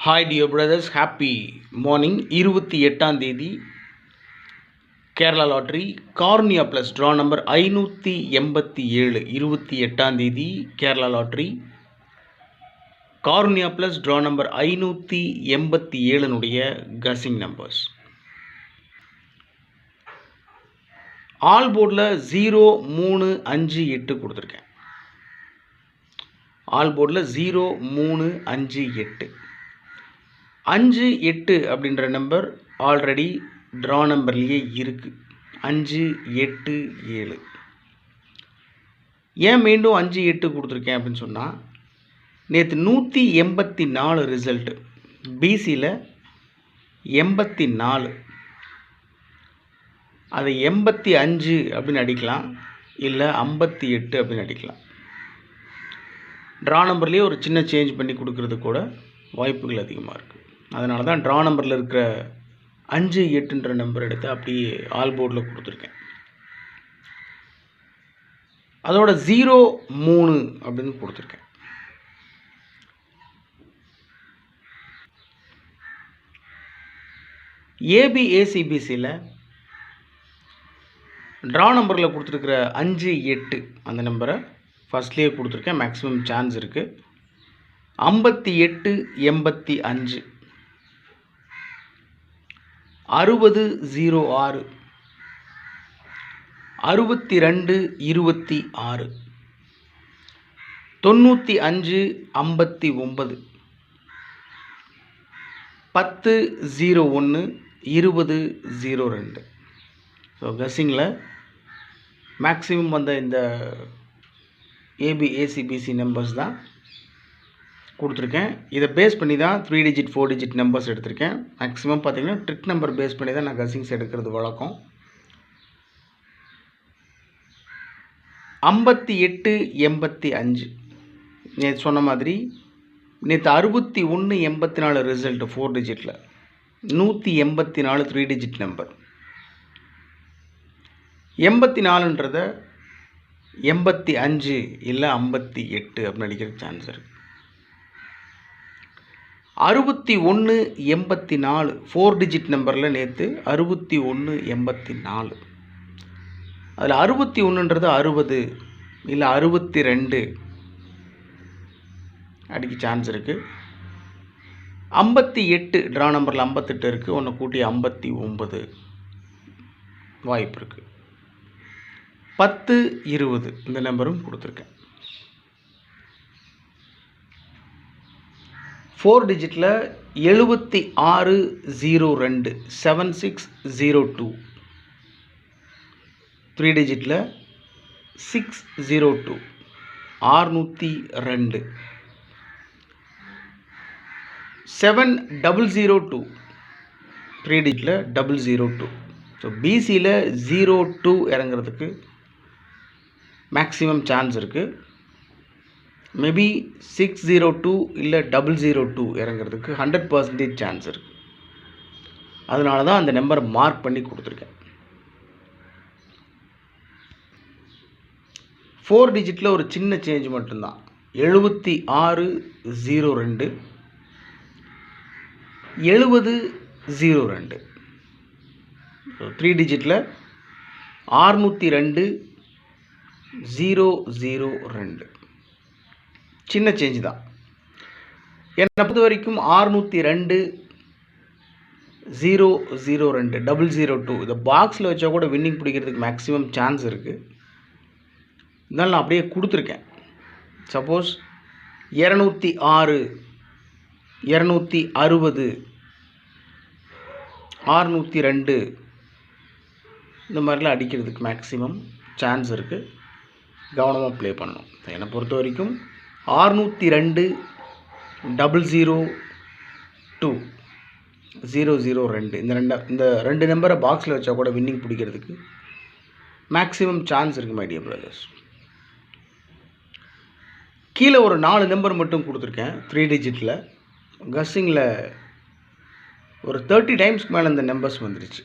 Hi dear brothers, happy morning. 28ஆம் தேதி Kerala lottery Karunya plus draw number 587. 28ஆம் தேதி Kerala lottery Karunya plus draw number 587 guessing numbers. All போர்டில் 0, 3, 5, 8 கொடுத்துருக்கேன். ஆல் போர்டில் 0, 3, 5, 8. 5, 8 அப்படின்ற நம்பர் ஆல்ரெடி ட்ரா நம்பர்லேயே இருக்குது. 5, 8, 7. ஏன் மீண்டும் 5, 8 கொடுத்துருக்கேன் அப்படின்னு சொன்னால், நேற்று 184 ரிசல்ட்டு. பிசியில் 84, அதை 85 அப்படின்னு அடிக்கலாம், இல்லை 58 அப்படின்னு அடிக்கலாம். ட்ரா நம்பர்லேயே ஒரு சின்ன சேஞ்ச் பண்ணி கொடுக்கறது கூட வாய்ப்புகள் அதிகமாக இருக்குது. அதனால தான் ட்ரா நம்பரில் இருக்கிற 5, 8ன்ற நம்பர் எடுத்து அப்படியே ஆல் போர்டில் கொடுத்துருக்கேன். அதோட 0, 3 அப்படின்னு கொடுத்துருக்கேன். ஏபிஏசிபிசியில் ட்ரா நம்பரில் கொடுத்துருக்கிற 5, 8 அந்த நம்பரை ஃபஸ்ட்லேயே கொடுத்துருக்கேன். மேக்ஸிமம் சான்ஸ் இருக்குது. 58, 85, 60, 06, 62, 26, 95, 59, 10, 01, 20, 02. ஸோ கசிங்கில் மேக்ஸிமம் வந்த இந்த ஏபிஏசிபிசி நம்பர்ஸ் தான் கொடுத்துருக்கேன். இதை பேஸ் பண்ணி தான் 3 டிஜிட் 4 டிஜிட் நம்பர்ஸ் எடுத்திருக்கேன். மேக்ஸிமம் பார்த்திங்கன்னா ட்ரிக் நம்பர் பேஸ் பண்ணி தான் நான் கசிங்ஸ் எடுக்கிறது வழக்கம். 58, 85 நேற்று சொன்ன மாதிரி நேற்று 61, 84 ரிசல்ட்டு 4 டிஜிட்டில். 184 3 டிஜிட் நம்பர். 84ன்றதை 85 இல்லை 58 அப்படின்னு அடிக்கிற சான்ஸ் இருக்குது. 61, 84 4 டிஜிட் நம்பரில் நேற்று 61, 84. அதில் 61ன்றது 60 இல்லை 62 அடிக்க சான்ஸ் இருக்குது. 58 ட்ரா நம்பரில் 58 இருக்குது. ஒன்று கூட்டி 59 வாய்ப்பு இருக்குது. 10, 20 இந்த நம்பரும் கொடுத்துருக்கேன். 4 டிஜிட்டில் 76, 02 7602. 3 டிஜிட்டில் 602 602. 7002 3 டிஜிட்டில் 002. ஸோ பிசியில் 02 இறங்குறதுக்கு மேக்ஸிமம் சான்ஸ் இருக்குது. மேபி 602 இல்லை 002 இறங்குறதுக்கு 100% சான்ஸ் இருக்குது. அதனால தான் அந்த நம்பரை மார்க் பண்ணி கொடுத்துருக்கேன். 4 டிஜிட்டில் ஒரு சின்ன சேஞ்ச் மட்டும்தான். 76, 02 70, 02. 3 டிஜிட்டில் 602, 002. சின்ன சேஞ்ச் தான். என்னை பொறுத்த வரைக்கும் 602, 002 002 இந்த பாக்ஸில் வச்சா கூட வின்னிங் பிடிக்கிறதுக்கு மேக்ஸிமம் சான்ஸ் இருக்குது. இதனால் நான் அப்படியே கொடுத்துருக்கேன். சப்போஸ் 206, 260, 602 இந்த மாதிரிலாம் அடிக்கிறதுக்கு மேக்ஸிமம் சான்ஸ் இருக்குது. கவனமாக ப்ளே பண்ணணும். என்னை பொறுத்த வரைக்கும் 602, 002 002 இந்த ரெண்டு நம்பரை பாக்ஸில் வச்சா கூட வின்னிங் பிடிக்கிறதுக்கு மேக்ஸிமம் சான்ஸ் இருக்குது மை டியர் பிரதர்ஸ். கீழே ஒரு 4 நம்பர் மட்டும் கொடுத்துருக்கேன் 3 டிஜிட்டில். கஸ்ஸிங்கில் ஒரு 30 டைம்ஸ்க்கு மேலே இந்த நம்பர்ஸ் வந்துருச்சு.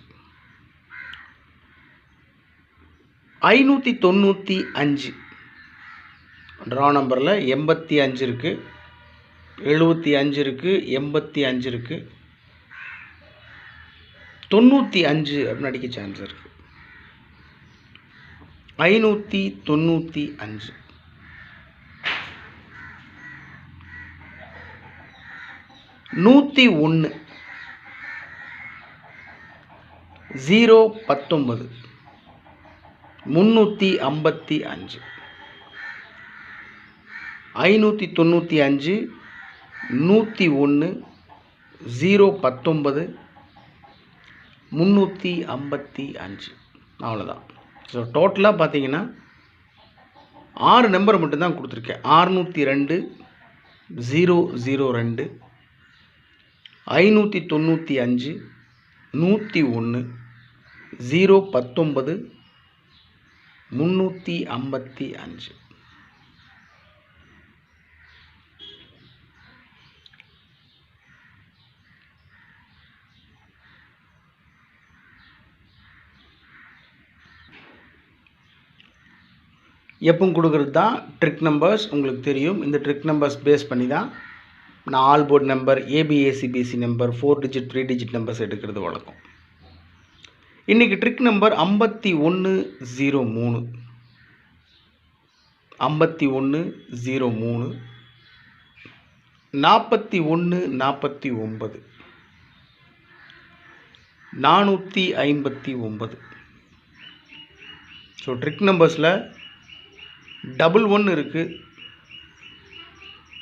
595 ட்ரா நம்பரில் 85 இருக்குது. 75 இருக்குது, 85 இருக்குது, 95 அப்படின்னு அடிக்க சான்ஸ் இருக்குது. 595, 101, 019, 355, 595, 101, 019, 355. அவ்வளோதான். ஸோ டோட்டலாக பார்த்தீங்கன்னா 6 நம்பர் மட்டும்தான் கொடுத்துருக்கேன். 602, 002, 595, 101, 019, 355. எப்பவும் கொடுக்குறது தான் ட்ரிக் நம்பர்ஸ். உங்களுக்கு தெரியும், இந்த ட்ரிக் நம்பர்ஸ் பேஸ் பண்ணி தான் நான் all board number, ABACBC number, 4 digit 3 digit numbers எடுக்கிறது வழக்கம். இன்றைக்கி ட்ரிக் நம்பர் 5103, 5103, 4149, 459. ஸோ ட்ரிக் நம்பர்ஸில் 11 இருக்குது,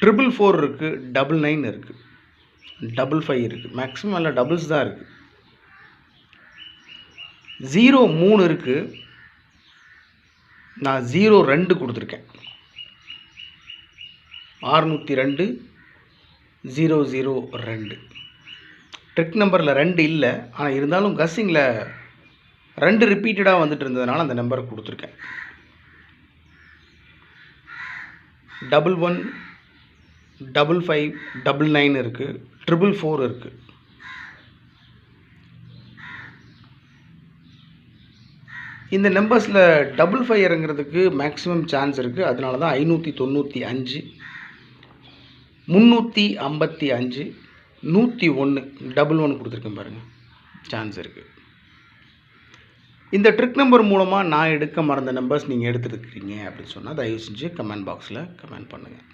444 இருக்குது, 99 இருக்குது, 55 இருக்குது. மேக்ஸிமம் எல்லாம் டபுள்ஸ் தான் இருக்குது. 03 இருக்குது, நான் 02 கொடுத்துருக்கேன். 602, 002. ட்ரிக் நம்பரில் 2 இல்லை, ஆனால் இருந்தாலும் கஸ்ஸிங்கில் 2 ரிப்பீட்டடாக வந்துட்டு இருந்ததுனால அந்த நம்பரை கொடுத்துருக்கேன். 11, 55, 99 இருக்குது, 444 இருக்குது. இந்த நம்பர்ஸில் 55 இறங்குறதுக்கு மேக்ஸிமம் சான்ஸ் இருக்குது. அதனால தான் 595, 355, 101, 11 கொடுத்துருக்கேன் பாருங்கள், சான்ஸ் இருக்குது. இந்த ட்ரிக் நம்பர் மூலமாக நான் எடுக்க மறந்த நம்பர்ஸ் நீங்கள் எடுத்துருக்கிறீங்க அப்படின்னு சொன்னால் தயவு செஞ்சு கமெண்ட் பாக்ஸில் கமெண்ட் பண்ணுங்கள்.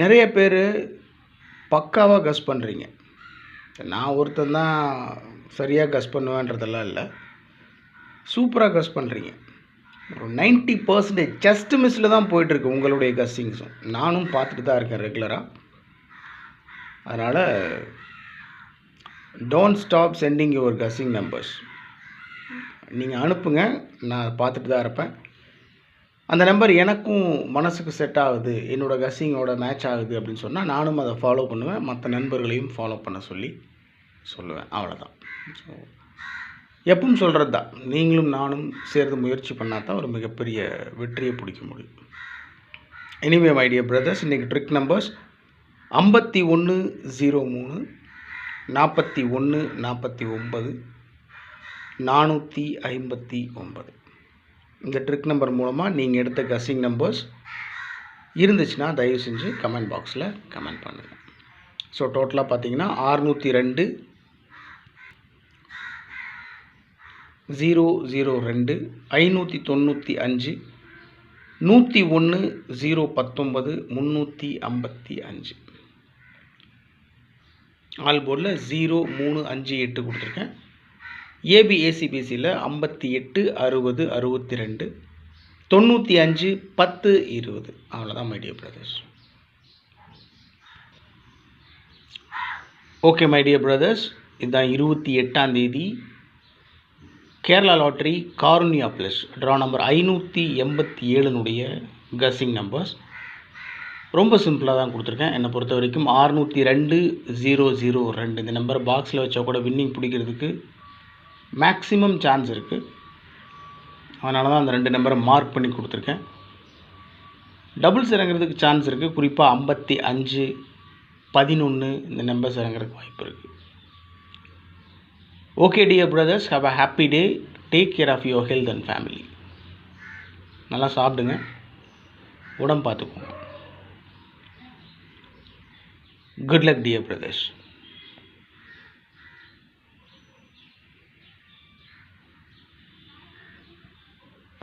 நிறைய பேர் பக்காவாக கஸ் பண்ணுறீங்க. நான் ஒருத்தன் தான் சரியாக கஸ் பண்ணுவேன்றதெல்லாம் இல்லை, சூப்பராக கஸ் பண்ணுறீங்க. ஒரு 90% ஜஸ்ட் மிஸ்ஸில் தான் போயிட்டுருக்கு உங்களுடைய கஸ்ஸிங்ஸும். நானும் பார்த்துட்டு தான் இருக்கேன் ரெகுலராக. அதனால் don't stop sending your guessing numbers. நீங்கள் அனுப்புங்க, நான் பார்த்துட்டு தான் இருப்பேன். அந்த நம்பர் எனக்கும் மனசுக்கு செட் ஆகுது, என்னோடய கஸ்ஸிங்கோட மேட்ச் ஆகுது அப்படின்னு சொன்னால் நானும் அதை ஃபாலோ பண்ணுவேன், மற்ற நண்பர்களையும் ஃபாலோ பண்ண சொல்லுவேன். அவ்வளோதான். ஸோ எப்பவும் சொல்கிறது தான், நீங்களும் நானும் சேர்ந்து முயற்சி பண்ணால் தான் ஒரு மிகப்பெரிய வெற்றியை பிடிக்க முடியும். எனிவே மை டியர் பிரதர்ஸ், இன்றைக்கி ட்ரிக் நம்பர்ஸ் 5103, 4149, 459. இந்த ட்ரிக் நம்பர் மூலமாக நீங்கள் எடுத்த கஸ்ஸிங் நம்பர்ஸ் இருந்துச்சுன்னா தயவு செஞ்சு கமெண்ட் பாக்ஸில் கமெண்ட் பண்ணுங்கள். ஸோ டோட்டலாக பார்த்தீங்கன்னா 602, 002, 595, 101, 019, 355. ஆல் போர்டில் 0358 கொடுத்துருக்கேன். ஏபிஏசிபிசியில் 58, 60, 62, 95, 10, 20. அவ்வளோதான் my dear brothers. Okay my dear brothers, இதுதான் 28ஆம் தேதி Kerala lottery Karunya plus draw number 587 guessing numbers. ரொம்ப சிம்பிளாக தான் கொடுத்துருக்கேன். என்னை பொறுத்த வரைக்கும் 602, 002 இந்த நம்பர் பாக்ஸில் வச்சா கூட வின்னிங் பிடிக்கிறதுக்கு மேக்ஸிமம் சான்ஸ் இருக்குது. அதனால தான் அந்த 2 நம்பரை மார்க் பண்ணி கொடுத்துருக்கேன். டபுள்ஸ் இறங்குறதுக்கு சான்ஸ் இருக்குது. குறிப்பாக 55, 11 இந்த நம்பர்ஸ் இறங்குறதுக்கு வாய்ப்பு இருக்குது. Okay dear brothers, have a happy day. Take care of your health and family. நல்லா சாப்பிடுங்க, உடம்பு பார்த்துக்கோங்க. Good luck dear brothers.